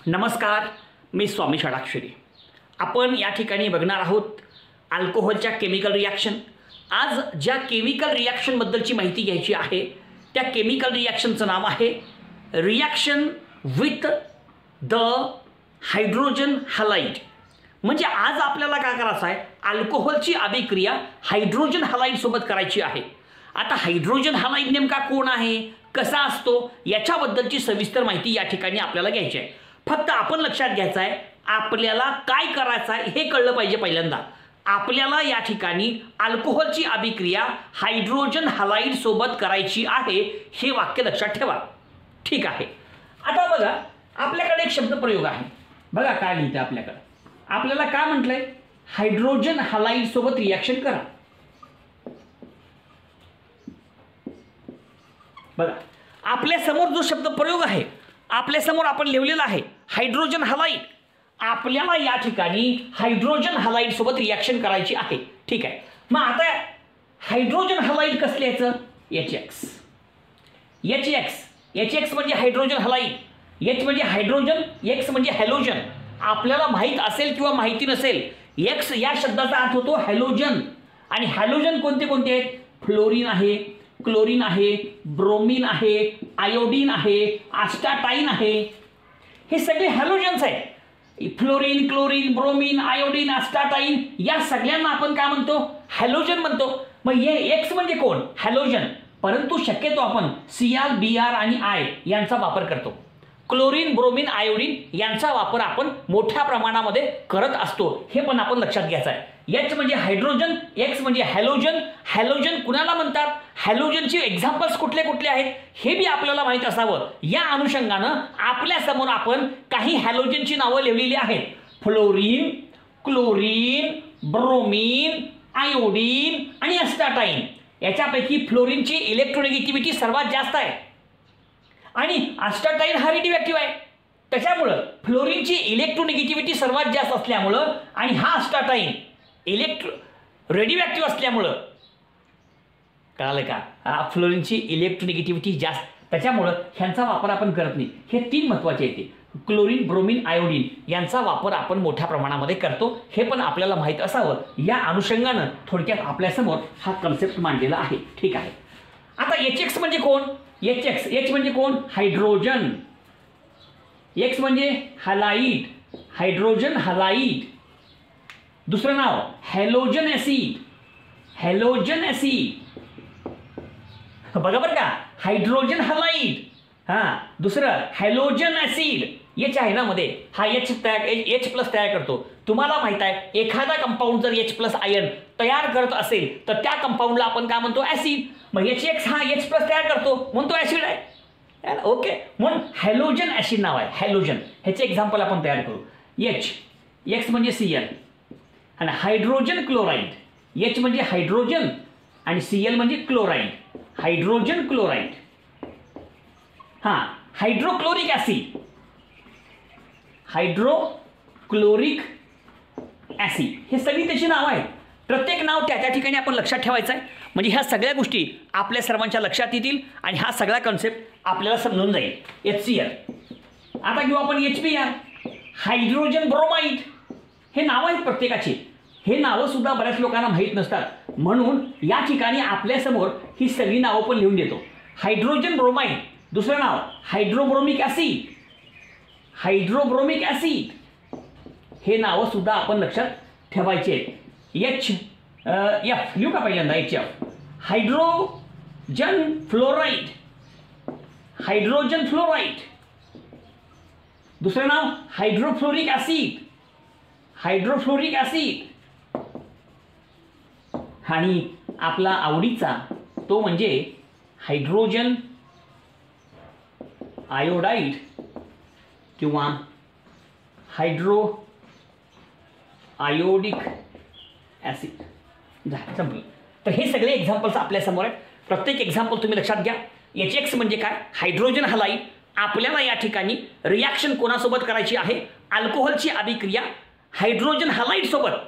नमस्कार, मी स्वामी षडाक्षरी. आपण या ठिकाणी बघणार आहोत अल्कोहोलच्या केमिकल रिॲक्शन. आज ज्या केमिकल रिॲक्शनबद्दलची माहिती घ्यायची आहे त्या केमिकल रिॲक्शनचं नाव आहे reaction with the hydrogen halide. म्हणजे आज आपल्याला काय करायचं आहे, अल्कोहोलची अभिक्रिया हायड्रोजन हलाइड सोबत करायची आहे. आता हायड्रोजन हलाइड नेमका कोण आहे, कसा असतो, याच्याबद्दलची सविस्तर माहिती या ठिकाणी आपल्याला घ्यायची आहे. फक्त आपण लक्षात घ्यायचं आहे, आपल्याला काय करायचं आहे हे कळलं पाहिजे. पहिल्यांदा आपल्याला या ठिकाणी अल्कोहोलची अभिक्रिया हायड्रोजन हलाइड सोबत करायची आहे, हे वाक्य लक्षात ठेवा. ठीक आहे. आता बघा, आपल्याकडे एक शब्द प्रयोग आहे. बघा काय लिहितं आपल्याकडे. आपल्याला काय म्हटलंय, हायड्रोजन हलाइड सोबत रिॲक्शन करा. बघा आपल्या समोर जो शब्द प्रयोग आहे, आपल्या समोर आपण लिहिलेला आहे हायड्रोजन हलाइड. आपल्याला या ठिकाणी हायड्रोजन हलाइड सोबत रिॲक्शन करायची आहे. ठीक आहे. मग आता हायड्रोजन हलाइड कसं लिहायचं, HX. HX म्हणजे हायड्रोजन हलाइड, H म्हणजे हायड्रोजन, X म्हणजे हॅलोजन. आपल्याला माहित असेल किंवा माहिती नसेल, X या शब्दाचा अर्थ होतो हॅलोजन. आणि हॅलोजन कोणते कोणते आहेत, फ्लोरीन आहे, क्लोरीन आहे, ब्रोमीन आहे, आयोडीन आहे, आस्टाटाइन आहे. हे सगळे हॅलोजन्स आहेत. फ्लोरीन, क्लोरीन, ब्रोमीन, आयोडीन, आस्टाटाइन या सगळ्यांना आपण काय म्हणतो, हॅलोजन म्हणतो. मग हे एक्स म्हणजे कोण, हॅलोजन. परंतु शक्यतो आपण Cr, Br आणि I यांचा वापर करतो. क्लोरीन, ब्रोमीन, आयोडीन यांचा वापर आपण मोठ्या प्रमाणामध्ये करत असतो, हे पण आपण लक्षात घ्यायचं आहे. H म्हणजे हायड्रोजन, X म्हणजे हॅलोजन. हॅलोजन कुणाला म्हणतात, हॅलोजनचे एक्झाम्पल्स कुठले कुठले आहेत हे बी आपल्याला माहित असावं. या अनुषंगानं आपल्या समोर आपण काही हॅलोजनची नावं लिहिलेली आहेत. फ्लोरीन, क्लोरीन, ब्रोमीन, आयोडीन आणि एस्टाटाइन. याच्यापैकी फ्लोरीनची इलेक्ट्रोनेगेटिव्हिटी सर्वात जास्त आहे आणि एस्टाटाइन हा रेडिओ आहे. त्याच्यामुळं फ्लोरीनची इलेक्ट्रोनेगेटिव्हिटी सर्वात जास्त असल्यामुळं आणि हा एस्टाटाइन रेडिओ असल्यामुळं, कळालं का, फ्लोरीनची इलेक्ट्रोनेगेटिव्हिटी जास्त, त्याच्यामुळं ह्यांचा वापर आपण करत नाही. हे तीन महत्त्वाचे येते. क्लोरीन, ब्रोमीन, आयोडीन यांचा वापर आपण मोठ्या प्रमाणामध्ये करतो, हे पण आपल्याला माहीत असावं. या अनुषंगानं थोडक्यात आपल्यासमोर हा कन्सेप्ट मांडलेला आहे. ठीक आहे. आता HX म्हणजे कोण, H म्हणजे कोण, हायड्रोजन. X म्हणजे हलाइड, हायड्रोजन हलाइड. दुसरं नाव हॅलोजन ऍसिड, हॅलोजन ऍसिड. बघा बरं का, हायड्रोजन हलाइड, दुसरं हॅलोजन ऍसिड. H आहे ना मध्ये, हा H प्लस तयार करतो. तुम्हाला माहित आहे, एखादा कंपाऊंड जर H+ आयन तयार करत असेल तर त्या कंपाऊंडला आपण काय म्हणतो, ऍसिड. मग HX हा H+ तयार करतो म्हणतो ऍसिड आहे. ओके. म्हणून हॅलोजन ऍसिड नाव आहे, हॅलोजन. ह्याचे एक्झाम्पल आपण तयार करू. X म्हणजे Cl आणि हायड्रोजन क्लोराईड. H म्हणजे हायड्रोजन आणि Cl म्हणजे chloride, hydrogen chloride. Hydrochloric acid, hydrochloric acid. हे सगळी त्याची नाव आहेत. प्रत्येक नाव त्या ठिकाणी आपण लक्षात ठेवायचं आहे. म्हणजे ह्या सगळ्या गोष्टी आपल्या सर्वांच्या लक्षात येतील आणि हा सगळा कन्सेप्ट आपल्याला समजून जाईल. HCl. आता घेऊ आपण HBr, हायड्रोजन ब्रोमाइड. हे नाव आहेत प्रत्येकाची. हे नावं सुद्धा बऱ्याच लोकांना माहीत नसतात, म्हणून या ठिकाणी आपल्यासमोर ही सगळी नावं पण लिहून देतो. Hydrogen bromide. दुसरं नाव हायड्रोब्रोमिक ऍसिड, हायड्रोब्रोमिक ऍसिड. हे नावं सुद्धा आपण लक्षात ठेवायचे आहेत. HF लिहू का पहिल्यांदा, HF hydrogen fluoride, hydrogen fluoride. दुसरं नाव हायड्रोफ्लोरिक ऍसिड, हायड्रोफ्लोरिक ऍसिड. आणि आपला आवडीचा तो म्हणजे हायड्रोजन आयोडाइड किंवा हायड्रो आयोडिक ऍसिड. संपलं. तर हे सगळे एक्झाम्पल्स आपल्यासमोर आहेत. प्रत्येक एक्झाम्पल तुम्ही लक्षात घ्या. HX म्हणजे काय, हायड्रोजन हलाइड. आपल्याला या ठिकाणी रिॲक्शन कोणासोबत करायची आहे, अल्कोहोलची अभिक्रिया हायड्रोजन हलाइड सोबत.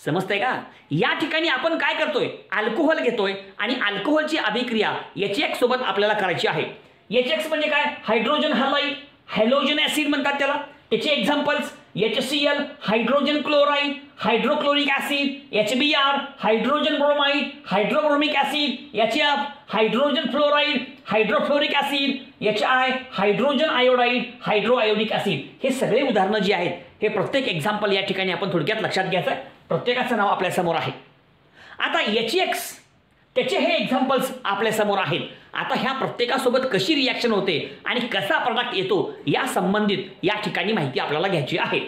समजतंय का. या ठिकाणी आपण काय करतोय, अल्कोहोल घेतोय आणि अल्कोहोलची अभिक्रिया HX सोबत आपल्याला करायची आहे. HX म्हणजे काय, हायड्रोजन हलाइड, हॅलोजन ऍसिड म्हणतात त्याला. त्याचे examples HCl hydrogen chloride, hydrochloric acid, HBr hydrogen bromide, hydrobromic acid, HF hydrogen fluoride, hydrofluoric acid, HI hydrogen iodide, hydroiodic acid. हे सगळे उदाहरणं जी आहेत हे प्रत्येक एक्झाम्पल या ठिकाणी आपण थोडक्यात लक्षात घ्यायचं आहे. प्रत्येकाचं नाव आपल्या समोर आहे. आता HX त्याचे हे एक्झाम्पल्स आपल्या समोर आहेत. आता ह्या प्रत्येकासोबत कशी रिॲक्शन होते आणि कसा प्रोडक्ट येतो या संबंधित या ठिकाणी माहिती आपल्याला घ्यायची आहे.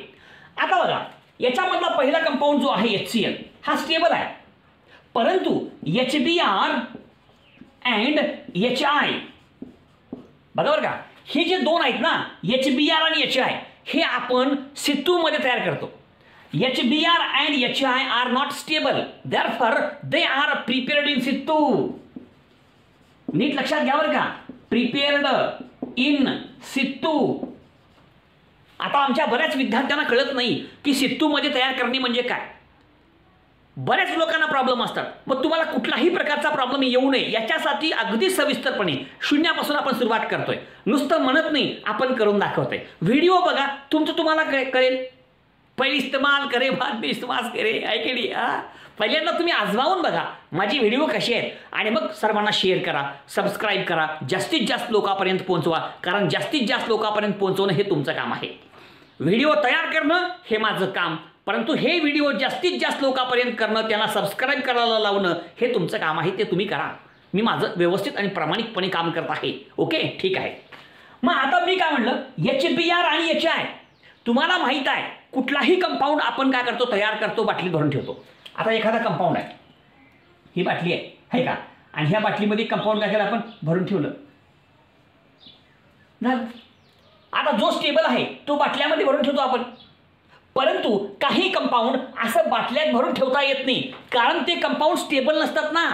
आता बघा, याच्यामधला पहिला कंपाऊंड जो आहे HCl हा स्टेबल आहे, परंतु HBr अँड HI बघा बरं का, हे जे दोन आहेत ना HBr आणि HI हे आपण सितूमध्ये तयार करतो. HBr and HI are not stable, therefore they are prepared in situ. नीट लक्षात घ्या बरं का, प्रिपेअर्ड इन सितू. आता आमच्या बऱ्याच विद्यार्थ्यांना कळत नाही की सितूमध्ये तयार करणे म्हणजे काय. बऱ्याच लोकांना प्रॉब्लेम असतात. मग तुम्हाला कुठलाही प्रकारचा प्रॉब्लेम येऊ नये याच्यासाठी अगदी सविस्तरपणे शून्यापासून आपण सुरुवात करतोय. नुसतं म्हणत नाही, आपण करून दाखवतोय. व्हिडिओ बघा, तुम्हाला कळेल. पहिले इस्तेमाल करे बाद में इस्तेमाल करे, ऐके नाही. पहिल्यांदा तुम्ही आजमावून बघा माझी व्हिडिओ कशी आहेत आणि मग सर्वांना शेअर करा, सबस्क्राईब करा, जास्तीत जास्त लोकांपर्यंत पोहोचवा. कारण जास्तीत जास्त लोकांपर्यंत पोहोचवणं हे तुमचं काम आहे. व्हिडिओ तयार करणं हे माझं काम, परंतु हे व्हिडिओ जास्तीत जास्त लोकांपर्यंत करणं, त्यांना सबस्क्राईब करायला लावणं हे तुमचं काम आहे. ते तुम्ही करा. मी माझं व्यवस्थित आणि प्रामाणिकपणे काम करत आहे. ओके, ठीक आहे. मग आता मी काय म्हणलं, HBr आणि HI तुम्हाला माहित आहे कुठलाही कंपाऊंड आपण काय करतो, तयार करतो, बाटलीत भरून ठेवतो. आता एखादा कंपाऊंड आहे, ही बाटली आहे का, आणि ह्या बाटलीमध्ये कंपाऊंड काय केलं आपण, भरून ठेवलं. आता जो स्टेबल आहे तो बाटल्यामध्ये भरून ठेवतो आपण. परंतु काही कंपाऊंड असं बाटल्यात भरून ठेवता येत नाही, कारण ते कंपाऊंड स्टेबल नसतात ना.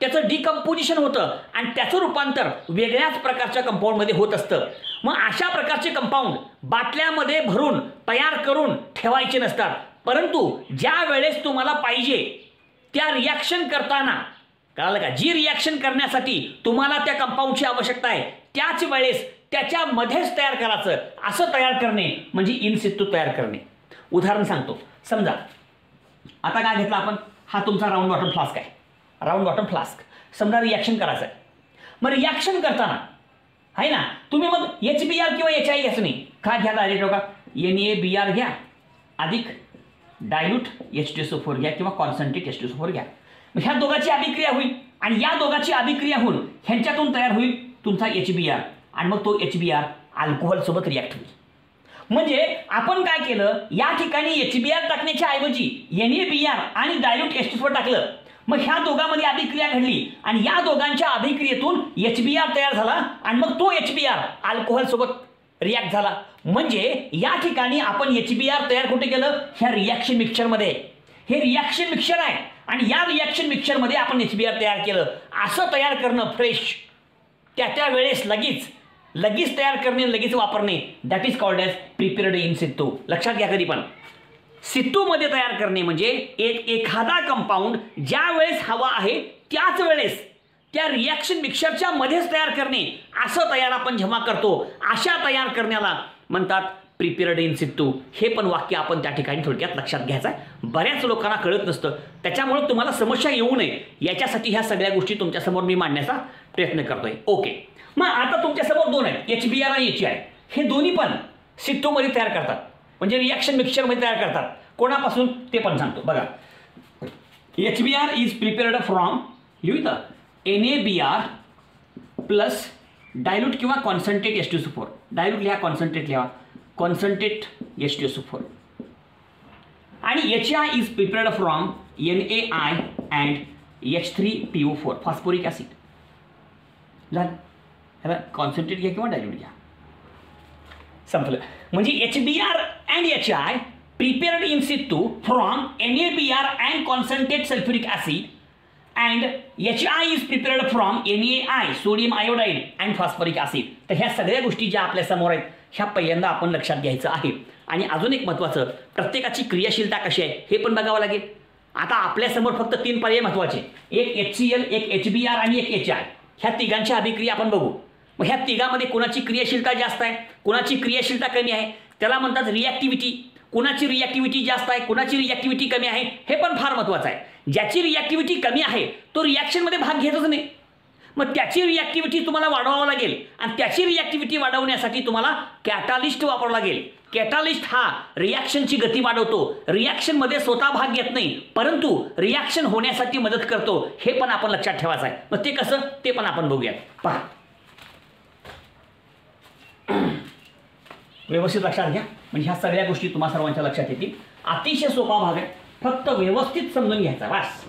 त्याचं डिकम्पोजिशन होतं आणि त्याचं रूपांतर वेगळ्याच प्रकारच्या कंपाऊंडमध्ये होत असतं. मग अशा प्रकारचे कंपाऊंड बाटल्यामध्ये भरून तयार करून ठेवायचे नसतात. परंतु ज्या वेळेस तुम्हाला पाहिजे त्या रिॲक्शन करताना, कळालं का, जी रिॲक्शन करण्यासाठी तुम्हाला त्या कंपाऊंडची आवश्यकता आहे त्याच वेळेस त्याच्यामध्येच तयार करायचं. असं तयार करणे म्हणजे इन सितू तयार करणे. उदाहरण सांगतो. समजा आता काय घेतलं आपण, हा तुमचा राऊंड वॉटर फ्लास्क आहे. राऊंड वॉटर फ्लास्क समजा रिॲक्शन करायचं आहे. मग रिॲक्शन करताना आहे ना, तुम्ही मग HBr किंवा HI घ्यायचं नाही. काय घ्या, डायरेक्ट बघा NaBr घ्या अधिक डायल्यूट H2SO4 घ्या किंवा कॉन्सन्ट्रेट H2SO4 घ्या. मग ह्या दोघांची अभिक्रिया होईल आणि या दोघांची अभिक्रिया होऊन ह्यांच्यातून तयार होईल तुमचा HBr आणि मग तो HBr अल्कोहोल सोबत रिॲक्ट होईल. म्हणजे आपण काय केलं, या ठिकाणी HBr टाकण्याच्या ऐवजी NaBr आणि डायल्यूट H2SO4 टाकलं. मग ह्या दोघांमध्ये अभिक्रिया घडली आणि या दोघांच्या अभिक्रियेतून HBr तयार झाला आणि मग तो HBr अल्कोहोल सोबत रिॲक्ट झाला. म्हणजे या ठिकाणी आपण HBr तयार कुठे केलं, ह्या रिॲक्शन मिक्सचरमध्ये. हे रिॲक्शन मिक्सचर आहे आणि या रिॲक्शन मिक्सचरमध्ये आपण HBr तयार केलं. असं तयार करणं फ्रेश, त्या वेळेस लगेच तयार करणे, लगेच वापरणे, that is called as prepared in situ. लक्षात घ्या, कधी पण सितूमध्ये तयार करणे म्हणजे एखादा कंपाऊंड ज्या वेळेस हवा आहे त्याच वेळेस त्या रिॲक्शन मिक्सरच्या मध्येच तयार करणे. असं तयार आपण जेव्हा करतो, अशा तयार करण्याला म्हणतात प्रिपेअर्ड इन सितू. हे पण वाक्य आपण त्या ठिकाणी थोडक्यात लक्षात घ्यायचं आहे. बऱ्याच लोकांना कळत नसतं, त्याच्यामुळे तुम्हाला समस्या येऊ नये याच्यासाठी ह्या सगळ्या गोष्टी तुमच्यासमोर मी मांडण्याचा प्रयत्न करतोय. ओके, मग आता तुमच्यासमोर दोन आहेत, HBr आणि HI. हे दोन्ही पण सितूमध्ये तयार करतात, म्हणजे रिॲक्शन मिक्सचरमध्ये तयार करतात. कोणापासून ते पण सांगतो बघा. HBr इज प्रिपेअर्ड फ्रॉम, लिहू NaBr प्लस डायल्यूट किंवा कॉन्सन्ट्रेट H2SO4. डायल्यूट लिहा, कॉन्सन्ट्रेट लिहा, कॉन्सन्ट्रेट H2SO4. आणि HI is prepared from NaI and H3PO4 phosphoric acid. झालं, कॉन्सन्ट्रेट घ्या किंवा डायल्यूट घ्या, संपलं. म्हणजे HBr and HI prepared in situ from NaBr and concentrate sulfuric acid, and HI is prepared from NaI sodium iodide and phosphoric acid. तर ह्या सगळ्या गोष्टी ज्या आपल्या समोर आहेत ह्या पहिल्यांदा आपण लक्षात घ्यायचं आहे. आणि अजून एक महत्त्वाचं, प्रत्येकाची क्रियाशीलता कशी आहे हे पण बघावं लागेल. आता आपल्यासमोर फक्त 3 पर्याय महत्त्वाचे, एक HCl, एक HBr आणि एक HI. ह्या तिघांच्या अभिक्रिया आपण बघू. मग ह्या तिघांमध्ये कोणाची क्रियाशीलता जास्त आहे, कोणाची क्रियाशीलता कमी आहे, त्याला म्हणतात रिॲक्टिव्हिटी. कुणाची रिॲक्टिव्हिटी जास्त आहे, कुणाची रिॲक्टिव्हिटी कमी आहे, हे पण फार महत्त्वाचं आहे. ज्याची रिॲक्टिव्हिटी कमी आहे तो रिॲक्शनमध्ये भाग घेतच नाही. मग त्याची रिॲक्टिव्हिटी तुम्हाला वाढवावं लागेल आणि त्याची रिॲक्टिव्हिटी वाढवण्यासाठी तुम्हाला कॅटालिस्ट वापरावं लागेल. कॅटालिस्ट हा रिॲक्शनची गती वाढवतो. रिॲक्शनमध्ये स्वतः भाग घेत नाही, परंतु रिॲक्शन होण्यासाठी मदत करतो. हे पण आपण लक्षात ठेवायचं आहे. मग ते कसं ते पण आपण बघूयात. पहा, व्यवस्थित लक्षात घ्या, म्हणजे ह्या सगळ्या गोष्टी तुम्हा सर्वांच्या लक्षात येतील. अतिशय सोपा भाग आहे, फक्त व्यवस्थित समजून घ्यायचा. बस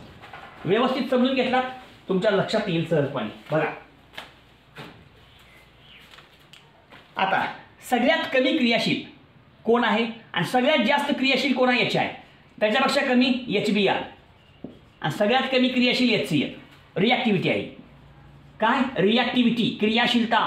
व्यवस्थित समजून घेतला तुमच्या लक्षात येईल सहजपणे. बघा आता सगळ्यात कमी क्रियाशील कोण आहे आणि सगळ्यात जास्त क्रियाशील कोण आहे, HI. त्याच्यापेक्षा कमी HBr आणि सगळ्यात कमी क्रियाशील HCl. रिॲक्टिव्हिटी आहे. काय रिॲक्टिव्हिटी, क्रियाशीलता.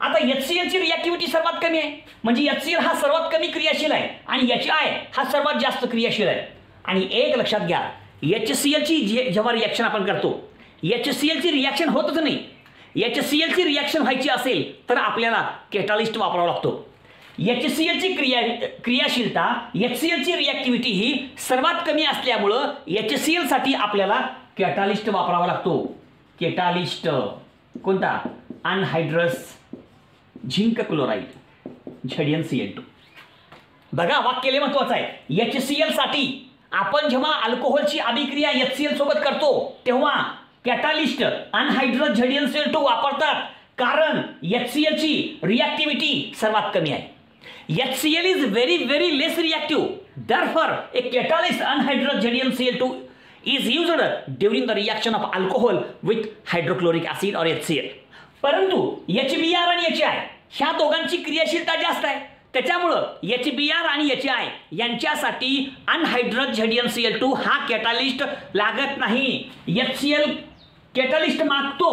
आता HCl ची रिॲक्टिव्हिटी सर्वात कमी आहे, म्हणजे HCl हा सर्वात कमी क्रियाशील आहे आणि HI हा सर्वात जास्त क्रियाशील आहे. आणि एक लक्षात घ्या, HCl ची जेव्हा रिॲक्शन आपण करतो, HCl ची रिॲक्शन होतच नाही. HCl ची रिॲक्शन व्हायची असेल तर आपल्याला कॅटालिस्ट वापरावा लागतो. HCl ची क्रियाशीलता, HCl ची रिॲक्टिव्हिटी ही सर्वात कमी असल्यामुळं HCl साठी आपल्याला कॅटालिस्ट वापरावा लागतो. कॅटालिस्ट कोणता, अनहायड्रस झिंक क्लोराईड ZnCl2. बघा वाक्य लय महत्वाचं आहे. HCl साठी आपण जेव्हा अल्कोहोलची अभिक्रिया HCl सोबत करतो तेव्हा कॅटालिस्ट अनहायड्रस ZnCl2 वापरतात, कारण HCl ची रिॲक्टिव्हिटी सर्वात कमी आहे. HCl is very very less reactive. Therefore, a catalyst anhydrous ZnCl2 is used during the reaction of alcohol with hydrochloric acid or HCl. परंतु HBr आणि HI ह्या दोघांची क्रियाशीलता जास्त आहे, त्याच्यामुळं HBr आणि HI यांच्यासाठी अनहायड्रस ZnCl2 हा कॅटालिस्ट लागत नाही. HCl कॅटालिस्ट मागतो,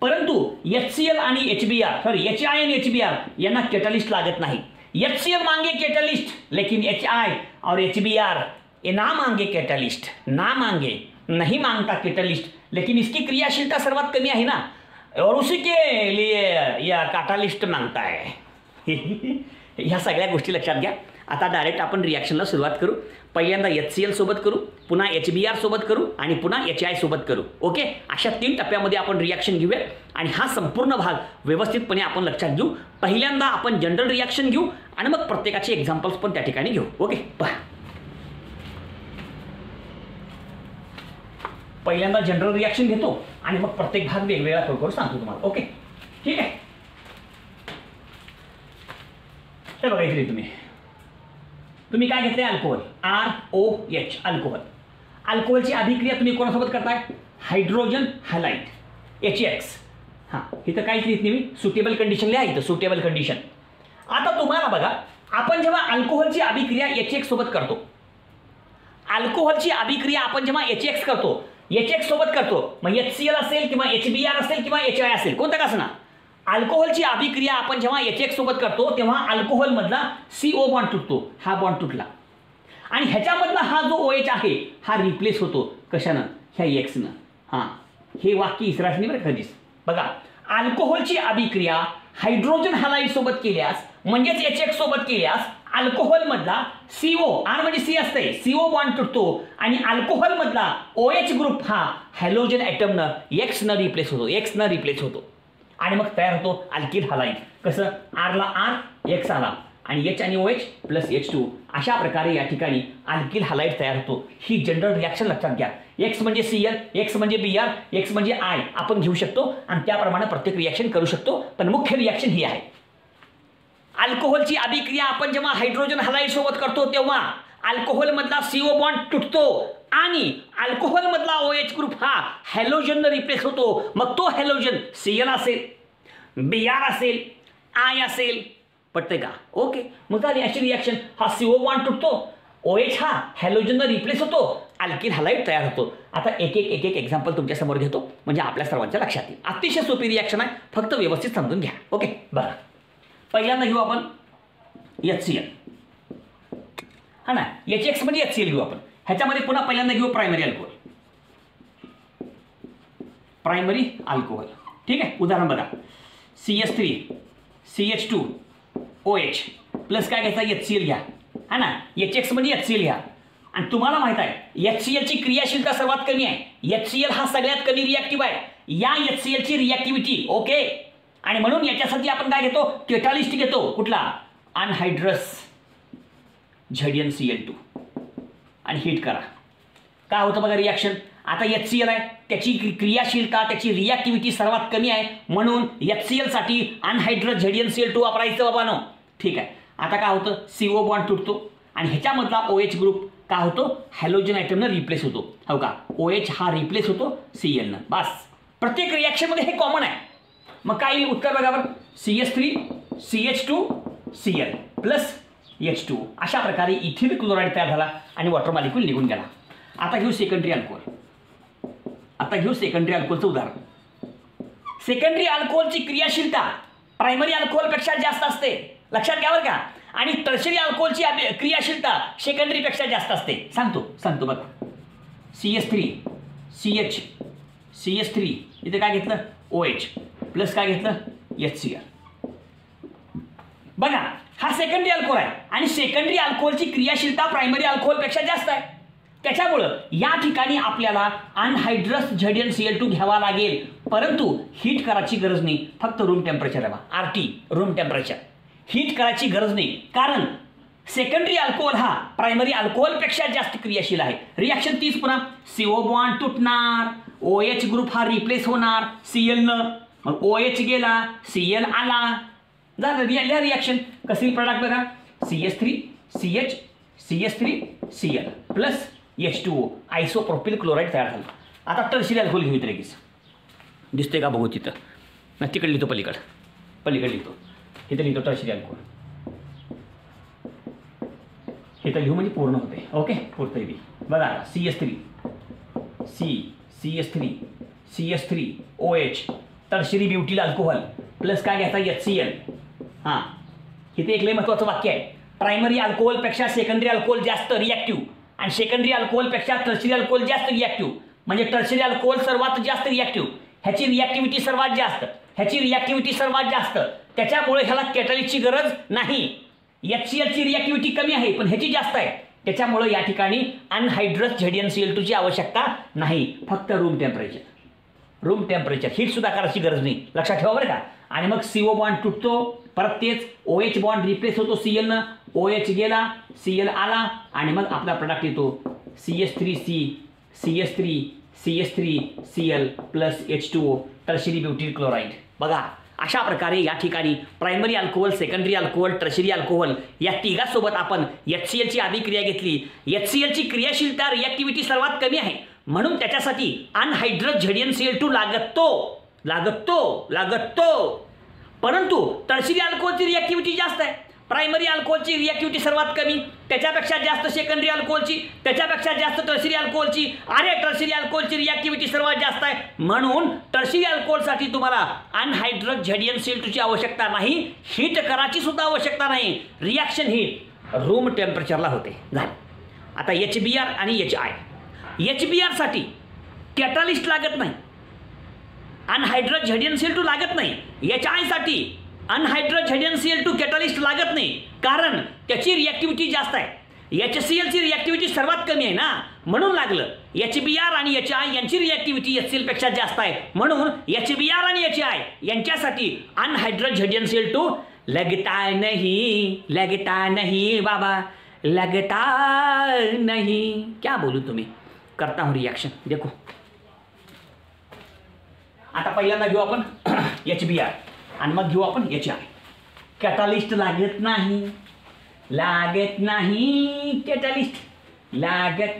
परंतु HCl आणि HI आणि HBr यांना कॅटालिस्ट लागत नाही. HCl मांगे कैटलिस्ट, लेकिन HI और HBr ये ना मांगे कैटलिस्ट. ना मांगे, नहीं मांगता कैटलिस्ट, लेकिन इसकी क्रियाशीलता सर्वात कमी आहे ना, और उसी के लिए यह कैटलिस्ट मांगता है. ह्या सगळ्या गोष्टी लक्षात घ्या. आता डायरेक्ट आपण रिॲक्शनला सुरुवात करू. पहिल्यांदा HCl सोबत करू, पुन्हा HBr सोबत करू आणि पुन्हा HI सोबत करू. ओके, अशा 3 टप्प्यामध्ये आपण रिॲक्शन घेऊया आणि हा संपूर्ण भाग व्यवस्थितपणे आपण लक्षात घेऊ. पहिल्यांदा आपण जनरल रिॲक्शन घेऊ आणि मग प्रत्येकाचे एक्झाम्पल्स पण त्या ठिकाणी घेऊ. ओके, पहा पहिल्यांदा जनरल रिॲक्शन घेतो आणि मग प्रत्येक भाग वेगवेगळा करू सांगतो तुम्हाला. ओके, ठीक आहे. हे बघा इथे तुम्ही काय घेतले, अल्कोहोल, ROH अल्कोहोल. अल्कोहोलची अभिक्रिया तुम्ही कोणासोबत करताय, हायड्रोजन हॅलाइड HX. हां, इथं काहीच लिहित नाही मी, सुटेबल कंडिशन लिहा इथं, सुटेबल कंडिशन. आता तुम्हाला बघा, आपण जेव्हा अल्कोहोलची अभिक्रिया HX सोबत करतो, अल्कोहोलची अभिक्रिया आपण जेव्हा HX करतो, HX सोबत करतो, मग HCl असेल किंवा HBr असेल किंवा HI असेल, कोणतं का असणार, अल्कोहोलची अभिक्रिया आपण जेव्हा HX सोबत करतो तेव्हा अल्कोहोल मधला CO बॉन्ड तुटतो. हा बॉन्ड तुटला आणि ह्याच्यामधला हा जो OH आहे हा रिप्लेस होतो. कशानं, ह्या Xनं. हां, हे वाक्य इसराच नाही बरं कधीच. बघा, अल्कोहोलची अभिक्रिया हायड्रोजन हॅलाइड सोबत केल्यास, म्हणजेच HX सोबत केल्यास अल्कोहोल मधला CO, R म्हणजे C असते, CO बॉन्ड तुटतो आणि अल्कोहोल मधला OH ग्रुप हा हॅलोजन ॲटमनं Xनं रिप्लेस होतो आणि मग तयार होतो अल्किल हॅलाइड. कसं, R ला R, X आला आणि H आणि OH प्लस H2. अशा प्रकारे या ठिकाणी अल्किल हॅलाइड तयार होतो. ही जनरल रिॲक्शन लक्षात घ्या. X म्हणजे Cl, X म्हणजे Br, X म्हणजे I आपण घेऊ शकतो आणि त्याप्रमाणे प्रत्येक रिॲक्शन करू शकतो. पण मुख्य रिॲक्शन ही आहे. अल्कोहोलची अभिक्रिया आपण जेव्हा हायड्रोजन हॅलाइड सोबत करतो तेव्हा अल्कोहोल मधला CO बॉन्ड तुटतो आणि अल्कोहोल मधला OH ग्रुप हा हॅलोजननं रिप्लेस होतो. मग तो हॅलोजन Cl असेल, Br असेल, I असेल, पटते का. ओके, मग झाली अशी रिॲक्शन. हा CO बॉन्ड तुटतो, OH हा हॅलोजननं रिप्लेस होतो, अल्किल हॅलाइड तयार होतो. आता एक एक एक्झाम्पल तुमच्या समोर घेतो म्हणजे आपल्या सर्वांच्या लक्षात येईल. अतिशय सोपी रिॲक्शन आहे, फक्त व्यवस्थित समजून घ्या. ओके, बरं, पहिल्यांदा घेऊ आपण HCl. हा ना, HX म्हणजे HCl घेऊ आपण. ह्याच्यामध्ये पुन्हा पहिल्यांदा घेऊ प्रायमरी अल्कोहोल. ठीक आहे, उदाहरण बघा, CH3, CH2, OH प्लस काय घ्यायचा HCl घ्या है ना, HX म्हणजे HCl घ्या. आणि तुम्हाला माहित आहे HCl ची क्रियाशीलता सर्वात कमी आहे. HCl हा सगळ्यात कमी रिॲक्टिव्ह आहे. या HCl ची रिॲक्टिव्हिटी ओके, आणि म्हणून याच्यासाठी आपण काय घेतो, कॅटलिस्ट घेतो. कुठला, अनहायड्रस ZnCl2 आणि हिट करा. काय होतं बघा रिॲक्शन. आता HCl आहे, त्याची क्रियाशीलता त्याची रिॲक्टिव्हिटी सर्वात कमी आहे, म्हणून HCl साठी अनहायड्रस ZnCl2 वापरायचं बाबानो. ठीक आहे. आता काय होतं, CO बॉन्ड तुटतो आणि ह्याच्यामधला OH ग्रुप काय होतो, हॅलोजन आयटमनं रिप्लेस होतो. हो का, OH हा रिप्लेस होतो Cl नं. बस प्रत्येक रिॲक्शनमध्ये हे कॉमन आहे. मग काय येईल उत्तर बघा बरं, CH3 CH2 Cl plus H2. अशा प्रकारे इथिल क्लोराईड तयार झाला आणि वॉटर मॉलिक्यूल निघून गेला. आता घेऊ सेकंडरी अल्कोहोल. आता घेऊ सेकंडरी अल्कोहोलचं उदाहरण. सेकंडरी अल्कोहोलची क्रियाशीलता प्रायमरी अल्कोहोलपेक्षा जास्त असते, लक्षात घ्या बरं का. आणि टर्शरी अल्कोहोलची क्रियाशीलता सेकंडरीपेक्षा जास्त असते. सांगतो बघा. CH3 CH CH3 इथे काय घेतलं, OH प्लस काय घेतलं, HCl. बघा हा सेकंडरी अल्कोहोल आहे आणि सेकंडरी अल्कोहोलची क्रियाशीलता प्रायमरी अल्कोहोलपेक्षा जास्त आहे. त्याच्यामुळं या ठिकाणी आपल्याला अनहायड्रस ZnCl2 घ्यावा लागेल, परंतु हीट करायची गरज नाही, फक्त रूम टेम्परेचर हवा. RT room temperature. हीट करायची गरज नाही, कारण सेकंडरी अल्कोहोल हा प्रायमरी अल्कोहोलपेक्षा जास्त क्रियाशील आहे. रिॲक्शन तीच पुन्हा, CO बॉन्ड तुटणार, OH ग्रुप हा रिप्लेस होणार Cl न, मग OH गेला Cl आला, झालं रिॲक्शन. कसली प्रोडक्ट बघा, CH3 CH CH3 Cl plus H2O isopropyl chloride तयार झालं. आता टर्शरी अल्कोहोल घेऊ लगेच. दिसतंय का बघू तिथं, नाही तिकडे लिहितो, पलीकडे लिहितो, इथं लिहितो टर्शरी अल्कोहोल. हे तर लिहू म्हणजे पूर्ण होते. ओके, पुरतंय बी. बघा CH3 CH3 OH tertiary butyl alcohol plus काय घ्यायचा, HCl. हां, इथे एक लय महत्त्वाचं वाक्य आहे, प्रायमरी अल्कोहोलपेक्षा सेकंडरी अल्कोहोल जास्त रिॲक्टिव्ह आणि सेकंडरी अल्कोहोलपेक्षा टर्शरी अल्कोहोल जास्त रिॲक्टिव्ह. म्हणजे टर्शरी अल्कोहोल सर्वात जास्त रिॲक्टिव्ह, ह्याची रिॲक्टिव्हिटी सर्वात जास्त, त्याच्यामुळे ह्याला कॅटलिस्टची गरज नाही. HCl ची रिॲक्टिव्हिटी कमी आहे पण ह्याची जास्त आहे, त्याच्यामुळे या ठिकाणी अनहायड्रस ZnCl2 ची आवश्यकता नाही, फक्त रूम टेम्परेचर. हीट सुद्धा करायची गरज नाही, लक्षात ठेवा बरं का. आणि मग CO बॉन्ड तुटतो, परत तेच OH बॉन्ड रिप्लेस होतो Cl न, OH गेला Cl आला आणि मग आपला प्रोडक्ट येतो CH3 Cl plus H2O tertiary butyl chloride. बघा अशा प्रकारे या ठिकाणी primary alcohol, secondary alcohol, tertiary alcohol या तिघासोबत आपण HCl ची आधी क्रिया घेतली. HCl ची क्रियाशीलता रिॲक्टिव्हिटी सर्वात कमी आहे, म्हणून त्याच्यासाठी अनहायड्रस ZnCl2 लागतो. परंतु टर्शरी अल्कोहोलची रिॲक्टिव्हिटी जास्त आहे, प्रायमरी अल्कोहोलची रिॲक्टिव्हिटी सर्वात कमी, त्याच्यापेक्षा जास्त सेकंडरी अल्कोहोलची, त्याच्यापेक्षा जास्त टर्शरी अल्कोहोलची. अरे टर्शरी अल्कोहोलची रिॲक्टिव्हिटी सर्वात जास्त आहे, म्हणून टर्शरी अल्कोहोलसाठी तुम्हाला अनहायड्रस ZnCl2 ची आवश्यकता नाही, हीट करायची सुद्धा आवश्यकता नाही. रिॲक्शन हीट रूम टेम्परेचरला होते. झालं. आता HBr आणि HI. HBr साठी कॅटलिस्ट लागत नाही, अनहायड्रस ZnCl2 लागत नाही. HI साठी अनहायड्रस ZnCl2 कॅटलिस्ट लागत नाही, कारण त्याची रिॲक्टिव्हिटी जास्त आहे. HCl ची रिॲक्टिव्हिटी सर्वात कमी आहे ना, म्हणून लागलं. HBr आणि HI यांची रिॲक्टिव्हिटी HCl पेक्षा जास्त आहे, म्हणून HBr आणि HI यांच्यासाठी अनहायड्रस ZnCl2 लगता नहीं बाबा, लगता नहीं. क्या बोलू तुम्ही, करता हूँ रिॲक्शन. देखो आता पहिल्यांदा घेऊ आपण HBr आणि मग घेऊ आपण HI. कॅटलिस्ट लागत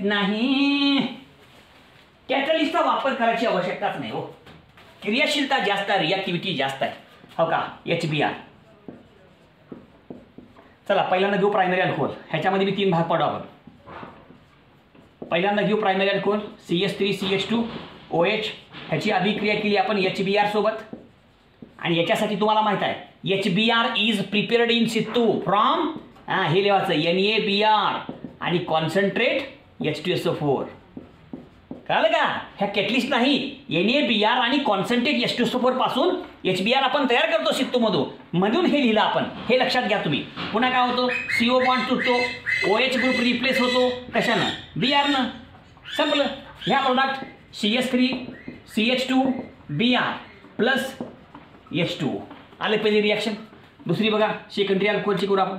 नाही, कॅटलिस्टचा वापर करायची आवश्यकताच नाही. हो, क्रियाशीलता जास्त आहे, रिॲक्टिव्हिटी जास्त आहे. हो का, HBr. चला पहिल्यांदा घेऊ प्रायमरी अल्कोहोल. ह्याच्यामध्ये मी 3 भाग पाडू आपण. पहिल्यांदा घेऊ primary alcohol CH3 CH2 OH. ह्याची अभिक्रिया केली आपण HBr सोबत, आणि याच्यासाठी तुम्हाला माहित आहे HBr is prepared in situ from हे लिहायचं NaBr आणि कॉन्सन्ट्रेट H2SO4. कळलं का? ह्या कॅटलिस्ट नाही, NaBr आणि कॉन्सन्ट्रेट H2SO4 पासून HBr आपण तयार करतो मधून हे लिहिलं आपण, हे लक्षात घ्या तुम्ही. पुन्हा काय होतं, CO बॉन्ड तुटतो, OH ग्रुप रिप्लेस होतो कशानं, Br. संपलं. ह्या product CH3 CH2 Br plus H2 आले पहिली रिॲक्शन. दुसरी बघा, सेकंडरी अल्कोहलची करू आपण.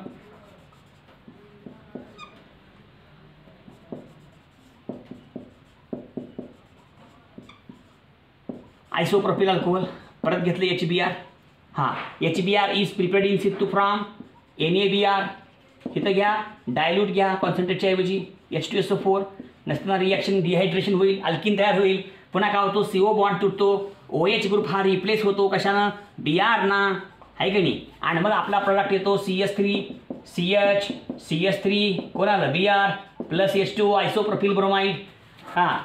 आयसोप्रोपिल अल्कोहोल परत घेतलं HBr. हां, HBr is prepared in situ from NaBr. इथं घ्या, डायल्यूट घ्या कॉन्सन्ट्रेटच्या ऐवजी H2SO4. नसताना रिॲक्शन डिहायड्रेशन होईल, अल्किन तयार होईल. पुन्हा काय होतो, CO बॉन्ड तुटतो, OH ग्रुप हा रिप्लेस होतो कशानं, Br ना, आहे की नाही. आणि मग आपला प्रोडक्ट येतो CH3 CH CH3 कोणाला Br plus H2 isopropyl bromide. हां,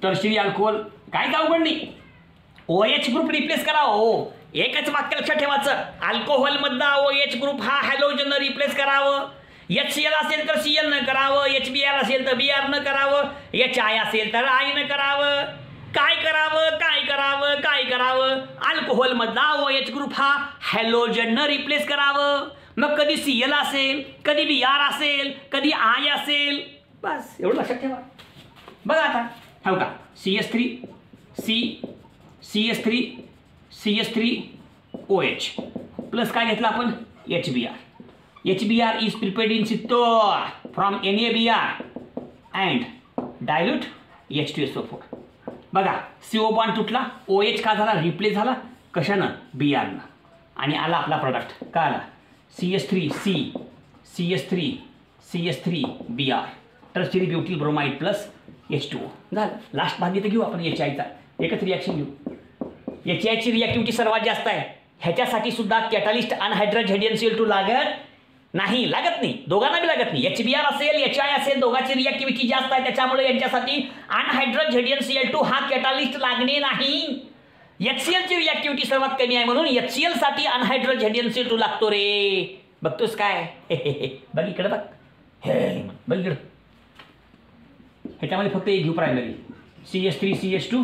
टर्शियरी अल्कोहोल काय अवघड नाही, OH ग्रुप रिप्लेस करा. हो, एकच वाक्य लक्षात ठेवायचं, अल्कोहोल मधला OH ग्रुप हा हॅलोजन रिप्लेस करावं. HCl असेल तर Cl न करावं, HBr असेल तर Br न करावं, HI असेल तर I न करावं. काय करावं, काय करावं, काय करावं, अल्कोहोल मधला OH ग्रुप हा हॅलोजन रिप्लेस करावं. मग कधी Cl असेल, कधी Br असेल, कधी I असेल. बस एवढं लक्षात ठेवा. बघा आता, हो का, CH3 CH3 CH3 OH plus काय घेतलं आपण, HBr. HBr is prepared in situ from NaBr and dilute H2SO4. बघा, CO बॉन्ड तुटला, OH का झाला, रिप्लेस झाला कशानं, Br न. आणि आला आपला प्रोडक्ट का आला, CH3 CH3 CH3 Br tertiary butyl bromide plus H2O. झालं. लास्ट भाग इथं घेऊ आपण HIचा, एकच रिॲक्शन घेऊ. HIची रिॲक्टिव्हिटी सर्वात जास्त आहे. ह्याच्यासाठी सुद्धा कॅटलिस्ट अनहायड्रस HCl2 लागत नाही, दोघांना बी लागत नाही. HBr असेल HI असेल, दोघांची रिॲक्टिव्हिटी जास्त आहे, त्याच्यामुळे यांच्यासाठी अनहायड्रस HCl2 हा कॅटलिस्ट लागणे नाही. HClची रिॲक्टिव्हिटी सर्वात कमी आहे म्हणून HCl साठी अनहायड्रस HCl2 लागतो रे. बघतोस काय, बघ इकडे बघ, हे बघ इकडं. ह्याच्यामध्ये फक्त एक घेऊ, primary CH3 CH2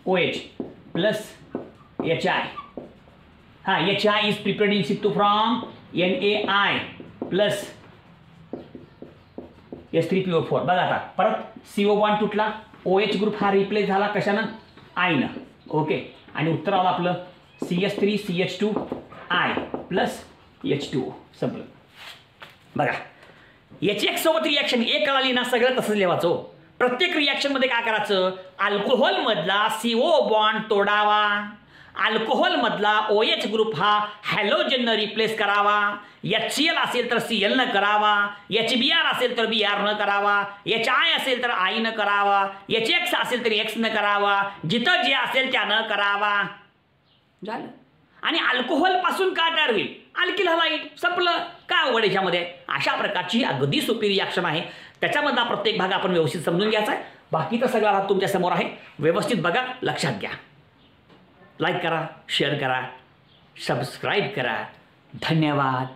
OH plus HI. हां, HI is prepared in situ from NaI plus H3PO4. बघा आता परत CO बॉन्ड तुटला, OH ग्रुप हा रिप्लेस झाला कशानं, I न. ओके, आणि उत्तर आलं आपलं CH3 CH2 I plus H2O. संपलं. बघा, HX सोबत रिॲक्शन एक कळाली ना, सगळं तसंच लिहायचं. प्रत्येक रिॲक्शनमध्ये काय करायचं, अल्कोहोल मधला CO बॉन्ड तोडावा, अल्कोहोल मधला OH ग्रुप हा हॅलोजन रिप्लेस करावा. HCl असेल तर Cl न करावा, HBr असेल तर Br न करावा, HI असेल तर I न करावा, HX असेल तर X न करावा, जिथं जे असेल त्यानं करावा. झालं. आणि अल्कोहोल पासून काय तयार होईल, अल्किल हलाइड. संपलं. काय अवघड याच्यामध्ये, अशा प्रकारची अगदी सोपी रिॲक्शन आहे. त्याच्यामधला प्रत्येक भाग आपण व्यवस्थित समजून घ्यायचा आहे. बाकीचा सगळा भाग तुमच्या समोर आहे, व्यवस्थित बघा, लक्षात घ्या. लाईक करा, शेअर करा, सबस्क्राईब करा. धन्यवाद.